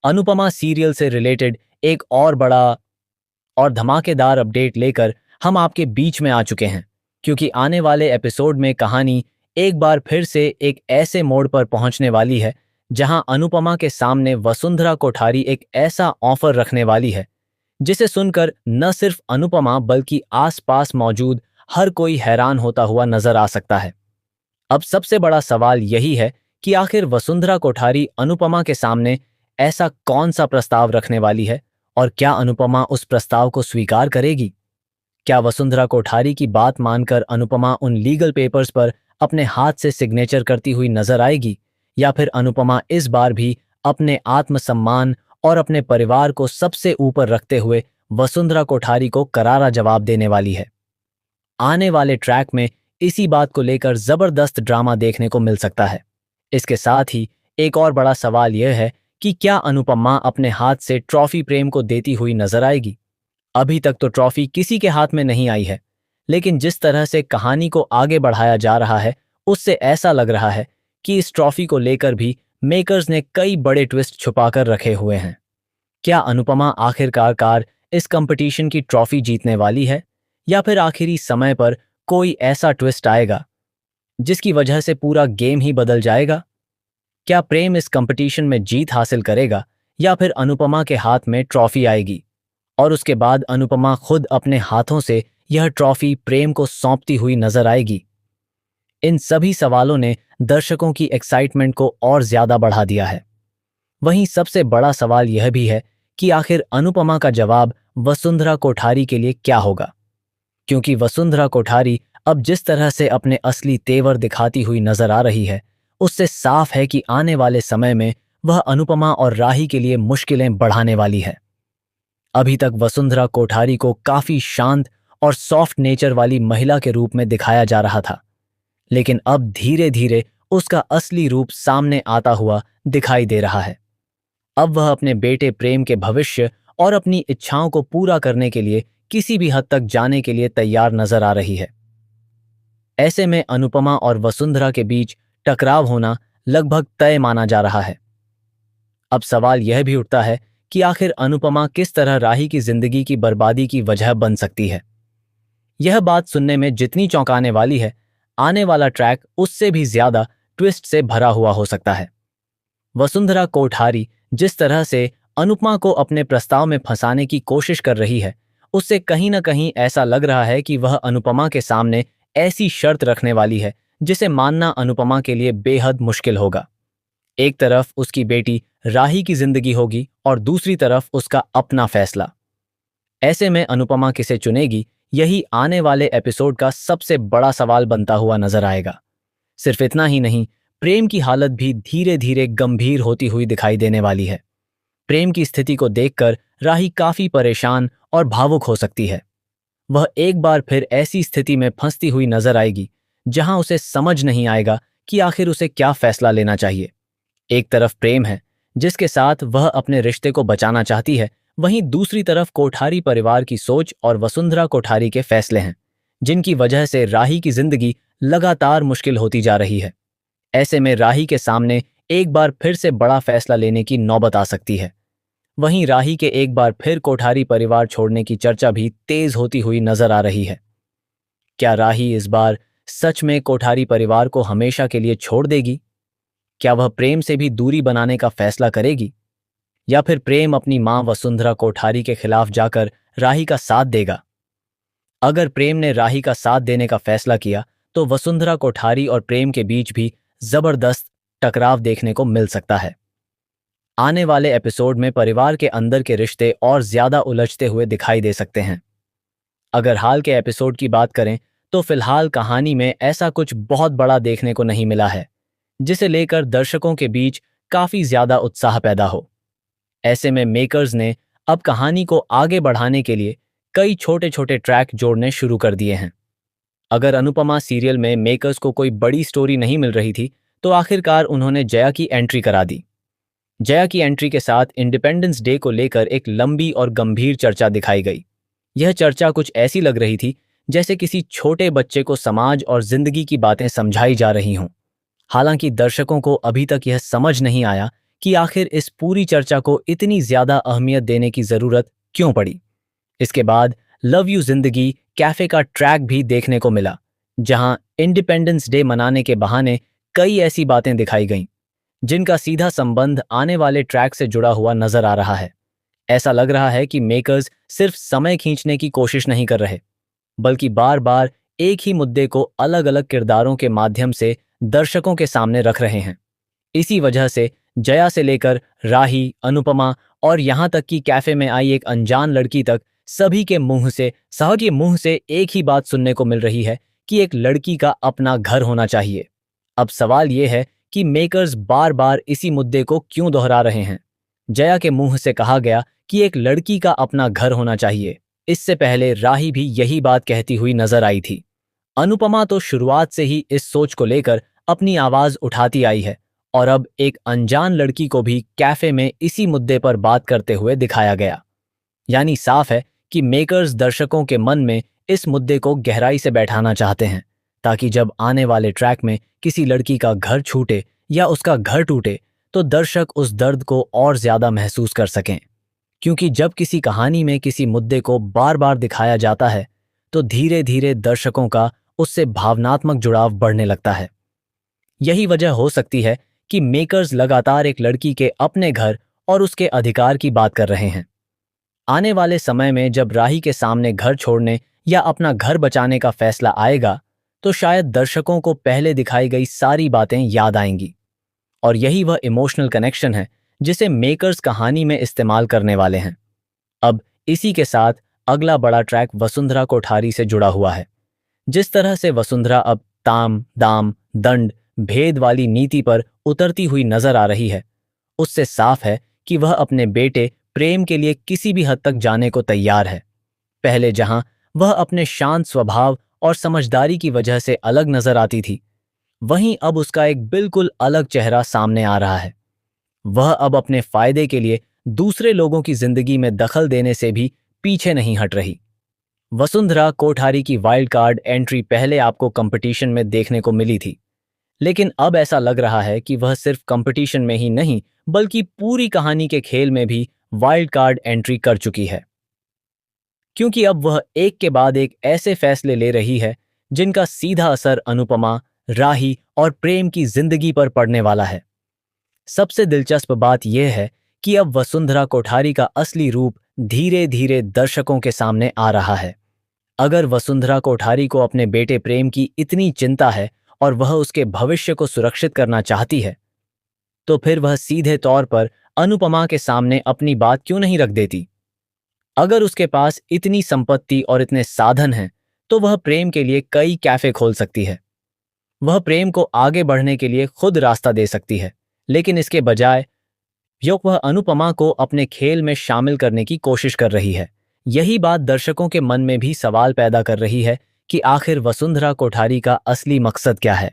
Anupama serial से related एक और बड़ा और धमाकेदार अपडेट लेकर हम आपके बीच में आ चुके हैं, क्योंकि आने वाले एपिसोड में कहानी एक बार फिर से एक ऐसे मोड़ पर पहुंचने वाली है जहां अनुपमा के सामने वसुंधरा कोठारी एक ऐसा ऑफर रखने वाली है जिसे सुनकर न सिर्फ अनुपमा बल्कि आसपास मौजूद हर कोई हैरान होता हुआ नजर आ सकता है। अब सबसे बड़ा सवाल यही है कि आखिर वसुंधरा कोठारी अनुपमा के सामने ऐसा कौन सा प्रस्ताव रखने वाली है और क्या अनुपमा उस प्रस्ताव को स्वीकार करेगी? क्या वसुंधरा कोठारी की बात मानकर अनुपमा उन लीगल पेपर्स पर अपने हाथ से सिग्नेचर करती हुई नजर आएगी, या फिर अनुपमा इस बार भी अपने आत्मसम्मान और अपने परिवार को सबसे ऊपर रखते हुए वसुंधरा कोठारी को करारा जवाब देने वाली है? आने वाले ट्रैक में इसी बात को लेकर जबरदस्त ड्रामा देखने को मिल सकता है। इसके साथ ही एक और बड़ा सवाल यह है कि क्या अनुपमा अपने हाथ से ट्रॉफी प्रेम को देती हुई नजर आएगी? अभी तक तो ट्रॉफी किसी के हाथ में नहीं आई है, लेकिन जिस तरह से कहानी को आगे बढ़ाया जा रहा है उससे ऐसा लग रहा है कि इस ट्रॉफी को लेकर भी मेकर्स ने कई बड़े ट्विस्ट छुपाकर रखे हुए हैं। क्या अनुपमा आखिरकार इस कंपटीशन की ट्रॉफी जीतने वाली है, या फिर आखिरी समय पर कोई ऐसा ट्विस्ट आएगा जिसकी वजह से पूरा गेम ही बदल जाएगा? क्या प्रेम इस कंपटीशन में जीत हासिल करेगा, या फिर अनुपमा के हाथ में ट्रॉफी आएगी और उसके बाद अनुपमा खुद अपने हाथों से यह ट्रॉफी प्रेम को सौंपती हुई नजर आएगी? इन सभी सवालों ने दर्शकों की एक्साइटमेंट को और ज्यादा बढ़ा दिया है। वहीं सबसे बड़ा सवाल यह भी है कि आखिर अनुपमा का जवाब वसुंधरा कोठारी के लिए क्या होगा, क्योंकि वसुंधरा कोठारी अब जिस तरह से अपने असली तेवर दिखाती हुई नजर आ रही है उससे साफ है कि आने वाले समय में वह अनुपमा और राही के लिए मुश्किलें बढ़ाने वाली है। अभी तक वसुंधरा कोठारी को काफी शांत और सॉफ्ट नेचर वाली महिला के रूप में दिखाया जा रहा था, लेकिन अब धीरे धीरे उसका असली रूप सामने आता हुआ दिखाई दे रहा है। अब वह अपने बेटे प्रेम के भविष्य और अपनी इच्छाओं को पूरा करने के लिए किसी भी हद तक जाने के लिए तैयार नजर आ रही है। ऐसे में अनुपमा और वसुंधरा के बीच टकराव होना लगभग तय माना जा रहा है। अब सवाल यह भी उठता है कि आखिर अनुपमा किस तरह राही की जिंदगी की बर्बादी की वजह बन सकती है। यह बात सुनने में जितनी चौंकाने वाली है, आने वाला ट्रैक उससे भी ज्यादा ट्विस्ट से भरा हुआ हो सकता है। वसुंधरा कोठारी जिस तरह से अनुपमा को अपने प्रस्ताव में फंसाने की कोशिश कर रही है, उससे कहीं ना कहीं ऐसा लग रहा है कि वह अनुपमा के सामने ऐसी शर्त रखने वाली है जिसे मानना अनुपमा के लिए बेहद मुश्किल होगा। एक तरफ उसकी बेटी राही की जिंदगी होगी और दूसरी तरफ उसका अपना फैसला। ऐसे में अनुपमा किसे चुनेगी, यही आने एपिसोड एपिसोड का सबसे बड़ा सवाल बनता हुआ नजर आएगा। सिर्फ इतना ही नहीं, प्रेम की हालत भी धीरे धीरे गंभीर होती हुई दिखाई देने वाली है। प्रेम की स्थिति को देखकर राही काफी परेशान और भावुक हो सकती है। वह एक बार फिर ऐसी स्थिति में फंसती हुई नजर आएगी जहां उसे समझ नहीं आएगा कि आखिर उसे क्या फैसला लेना चाहिए। एक तरफ प्रेम है जिसके साथ वह अपने रिश्ते को बचाना चाहती है, वहीं दूसरी तरफ कोठारी परिवार की सोच और वसुंधरा कोठारी के फैसले हैं जिनकी वजह से राही की जिंदगी लगातार मुश्किल होती जा रही है। ऐसे में राही के सामने एक बार फिर से बड़ा फैसला लेने की नौबत आ सकती है। वहीं राही के एक बार फिर कोठारी परिवार छोड़ने की चर्चा भी तेज होती हुई नजर आ रही है। क्या राही इस बार सच में कोठारी परिवार को हमेशा के लिए छोड़ देगी? क्या वह प्रेम से भी दूरी बनाने का फैसला करेगी, या फिर प्रेम अपनी मां वसुंधरा कोठारी के खिलाफ जाकर राही का साथ देगा? अगर प्रेम ने राही का साथ देने का फैसला किया तो वसुंधरा कोठारी और प्रेम के बीच भी जबरदस्त टकराव देखने को मिल सकता है। आने वाले एपिसोड में परिवार के अंदर के रिश्ते और ज्यादा उलझते हुए दिखाई दे सकते हैं। अगर हाल के एपिसोड की बात करें तो फिलहाल कहानी में ऐसा कुछ बहुत बड़ा देखने को नहीं मिला है जिसे लेकर दर्शकों के बीच काफी ज्यादा उत्साह पैदा हो। ऐसे में मेकर्स ने अब कहानी को आगे बढ़ाने के लिए कई छोटे छोटे ट्रैक जोड़ने शुरू कर दिए हैं। अगर अनुपमा सीरियल में मेकर्स को कोई बड़ी स्टोरी नहीं मिल रही थी तो आखिरकार उन्होंने जया की एंट्री करा दी। जया की एंट्री के साथ इंडिपेंडेंस डे को लेकर एक लंबी और गंभीर चर्चा दिखाई गई। यह चर्चा कुछ ऐसी लग रही थी जैसे किसी छोटे बच्चे को समाज और जिंदगी की बातें समझाई जा रही हों। हालांकि दर्शकों को अभी तक यह समझ नहीं आया कि आखिर इस पूरी चर्चा को इतनी ज्यादा अहमियत देने की जरूरत क्यों पड़ी। इसके बाद लव यू जिंदगी कैफे का ट्रैक भी देखने को मिला, जहां इंडिपेंडेंस डे मनाने के बहाने कई ऐसी बातें दिखाई गईं जिनका सीधा संबंध आने वाले ट्रैक से जुड़ा हुआ नजर आ रहा है। ऐसा लग रहा है कि मेकर्स सिर्फ समय खींचने की कोशिश नहीं कर रहे, बल्कि बार बार एक ही मुद्दे को अलग अलग किरदारों के माध्यम से दर्शकों के सामने रख रहे हैं। इसी वजह से जया से लेकर राही, अनुपमा और यहाँ तक कि कैफे में आई एक अनजान लड़की तक सभी के मुंह से एक ही बात सुनने को मिल रही है कि एक लड़की का अपना घर होना चाहिए। अब सवाल यह है कि मेकर्स बार बार इसी मुद्दे को क्यों दोहरा रहे हैं। जया के मुंह से कहा गया कि एक लड़की का अपना घर होना चाहिए, इससे पहले राही भी यही बात कहती हुई नजर आई थी। अनुपमा तो शुरुआत से ही इस सोच को लेकर अपनी आवाज उठाती आई है और अब एक अनजान लड़की को भी कैफे में इसी मुद्दे पर बात करते हुए दिखाया गया। यानी साफ है कि मेकर्स दर्शकों के मन में इस मुद्दे को गहराई से बैठाना चाहते हैं, ताकि जब आने वाले ट्रैक में किसी लड़की का घर छूटे या उसका घर टूटे तो दर्शक उस दर्द को और ज्यादा महसूस कर सकें। क्योंकि जब किसी कहानी में किसी मुद्दे को बार बार दिखाया जाता है तो धीरे धीरे दर्शकों का उससे भावनात्मक जुड़ाव बढ़ने लगता है। यही वजह हो सकती है कि मेकर्स लगातार एक लड़की के अपने घर और उसके अधिकार की बात कर रहे हैं। आने वाले समय में जब राही के सामने घर छोड़ने या अपना घर बचाने का फैसला आएगा तो शायद दर्शकों को पहले दिखाई गई सारी बातें याद आएंगी, और यही वह इमोशनल कनेक्शन है जिसे मेकर्स कहानी में इस्तेमाल करने वाले हैं। अब इसी के साथ अगला बड़ा ट्रैक वसुंधरा कोठारी से जुड़ा हुआ है। जिस तरह से वसुंधरा अब ताम दाम दंड भेद वाली नीति पर उतरती हुई नजर आ रही है, उससे साफ है कि वह अपने बेटे प्रेम के लिए किसी भी हद तक जाने को तैयार है। पहले जहां वह अपने शांत स्वभाव और समझदारी की वजह से अलग नजर आती थी, वहीं अब उसका एक बिल्कुल अलग चेहरा सामने आ रहा है। वह अब अपने फायदे के लिए दूसरे लोगों की जिंदगी में दखल देने से भी पीछे नहीं हट रही। वसुंधरा कोठारी की वाइल्ड कार्ड एंट्री पहले आपको कंपटीशन में देखने को मिली थी, लेकिन अब ऐसा लग रहा है कि वह सिर्फ कंपटीशन में ही नहीं बल्कि पूरी कहानी के खेल में भी वाइल्ड कार्ड एंट्री कर चुकी है। क्योंकि अब वह एक के बाद एक ऐसे फैसले ले रही है जिनका सीधा असर अनुपमा, राही और प्रेम की जिंदगी पर पड़ने वाला है। सबसे दिलचस्प बात यह है कि अब वसुंधरा कोठारी का असली रूप धीरे धीरे दर्शकों के सामने आ रहा है। अगर वसुंधरा कोठारी को अपने बेटे प्रेम की इतनी चिंता है और वह उसके भविष्य को सुरक्षित करना चाहती है, तो फिर वह सीधे तौर पर अनुपमा के सामने अपनी बात क्यों नहीं रख देती। अगर उसके पास इतनी संपत्ति और इतने साधन हैं, तो वह प्रेम के लिए कई कैफे खोल सकती है। वह प्रेम को आगे बढ़ने के लिए खुद रास्ता दे सकती है, लेकिन इसके बजाय वह अनुपमा को अपने खेल में शामिल करने की कोशिश कर रही है। यही बात दर्शकों के मन में भी सवाल पैदा कर रही है कि आखिर वसुंधरा कोठारी का असली मकसद क्या है।